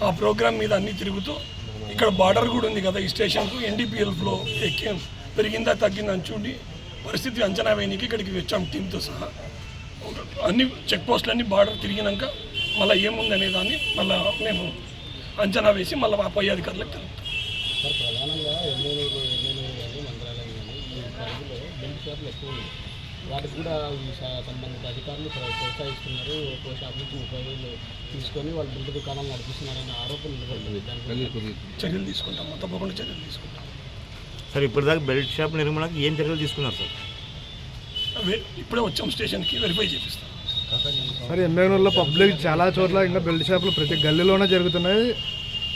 ఆ ప్రోగ్రామ్ మీద అన్నీ తిరుగుతూ ఇక్కడ బార్డర్ కూడా ఉంది కదా ఈ స్టేషన్కు ఎన్డీపీఎల్ ఫ్లో పెరిగిందా తగ్గిందని చూడి పరిస్థితి అంచనా వేయడానికి ఇక్కడికి వచ్చాం టీంతో సహా. అన్ని చెక్ పోస్టులన్నీ బార్డర్ తిరిగినాక మళ్ళీ ఏముంది అనే దాన్ని మళ్ళీ మేము అంచనా వేసి మళ్ళీ మా పై అధికారులకు తెలుపుతాం. ప్రధానంగా మంత్రాలయం కానీ ఈ పరిధిలో బెల్ట్ షాపులు ఎక్కువ ఉన్నాయి. వాటికి కూడా సంబంధిత అధికారులు ప్రోత్సహిస్తున్నారు. ఒక్కో షాప్ నుంచి 30,000 తీసుకొని వాళ్ళు బెల్ట్ దుకాణాలు నడిపిస్తున్నారనే ఆరోపణలు నిలబడుతుంది. దానికి చర్యలు తీసుకుంటాం, తప్పకుండా చర్యలు తీసుకుంటాం. సార్ ఇప్పటిదాకా బెల్ట్ షాప్ నిర్మాణానికి ఏం చర్యలు తీసుకున్నారు సార్? ఇప్పుడే వచ్చాం స్టేషన్కి, వెరిఫై చేపిస్తాం. సార్ ఎమ్మెల్యేలో పబ్లిక్ చాలా చోట్ల ఇంకా బెల్ట్ షాపులు ప్రతి గల్లీలోనే జరుగుతున్నాయి.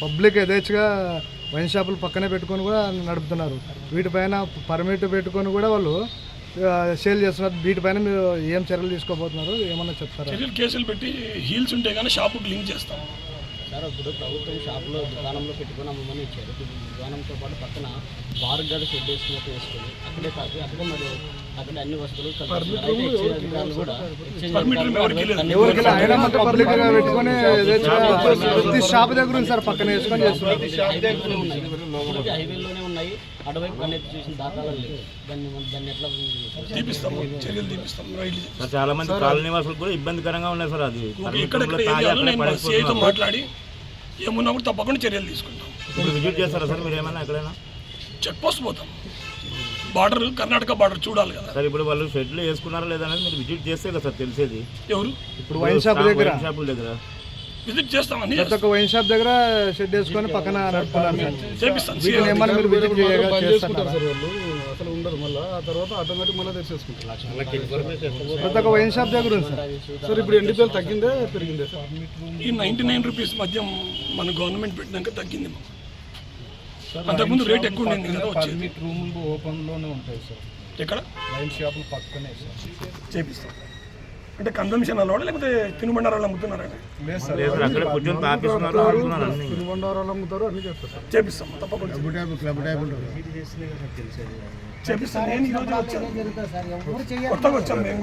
పబ్లిక్ యథేచ్ఛగా వైన్ షాపులు పక్కనే పెట్టుకొని కూడా నడుపుతున్నారు. వీటిపైన పర్మిట్ పెట్టుకొని కూడా వాళ్ళు సేల్ చేస్తున్నారు. వీటిపైన మీరు ఏం చర్యలు తీసుకోబోతున్నారు, ఏమన్నా చెప్తారా? చర్యలు కేసులు పెట్టి హీల్స్ ఉంటే కానీ షాపుకి లింక్ చేస్తాం. సార్ ఇప్పుడు ప్రభుత్వం షాపులో దుకాణంలో పెట్టుకొని అమ్మమని ఇచ్చారు. దుకాణంతో పాటు పక్కన బార్ గడ షెడ్ వేసుకున్నట్టు వేసుకొని అక్కడే కాదు అక్కడే మరి అక్కడ అన్ని వస్తువులు అధికారులు కూడా ప్రతి షాప్ దగ్గర ఉంది సార్, పక్కన వేసుకొని హైవేలోనే ఉన్నాయి. అటువైపు కన్నెత్తి చూసిన దాఖలాలు లేవు. దాన్ని ఎట్లా తీపిస్తాము, చర్యలు తీపిస్తాం. చాలా మంది కాలనీ వాసులు కూడా ఇబ్బందికరంగా ఉన్నాయి సార్. అది నేను మాట్లాడి ఏమున్నప్పుడు తప్పకుండా చర్యలు తీసుకుంటాం. ఇప్పుడు విజిట్ చేస్తారా సార్ మీరు ఏమైనా ఎక్కడైనా? చెక్ పోస్ట్ పోతాం, బార్డర్ కర్ణాటక బార్డర్ చూడాలి కదా సార్. ఇప్పుడు వాళ్ళు షెడ్లు వేసుకున్నారా లేదా అనేది మీరు విజిట్ చేస్తే కదా సార్ తెలిసేది. ఎవరు ఇప్పుడు వైన్ షాప్ దగ్గర షాపుల దగ్గర విజిట్ చేస్తామని ప్రతి ఒక్క వైన్ షాప్ దగ్గర షెడ్ వేసుకొని పక్కన నడుపుతున్నారు. చేపిస్తాను. అసలు ఉండదు, మళ్ళీ ఆ తర్వాత ఆటోమేటిక్ మళ్ళీ తెచ్చేసుకుంటారు. ప్రతి ఒక్క వైన్ షాప్ దగ్గర ఉంది సార్. ఇప్పుడు ఎన్డీపీఎల్ తగ్గిందే పెరిగిందే సార్? ఈ 99 రూపీస్ మద్యం మన గవర్నమెంట్ పెట్టినాక తగ్గింది. అంతకుముందు రేట్ ఎక్కువ ఉండింది కదా. వచ్చేది రూములు ఓపెన్లోనే ఉంటాయి సార్. ఎక్కడ వైన్ షాపులు పక్కనే సార్. చేపిస్తాం. అంటే కన్సంప్షన్ అలవాడు లేకపోతే తినుబండారాలు అమ్ముతున్నారా? తినుబండారాలు అమ్ముతారు, అన్ని చేస్తారు సార్. చేపిస్తాం, తప్పకుండా చేపిస్తాం. నేను ఈరోజు వచ్చాను, కొత్తగా వచ్చాను మేము.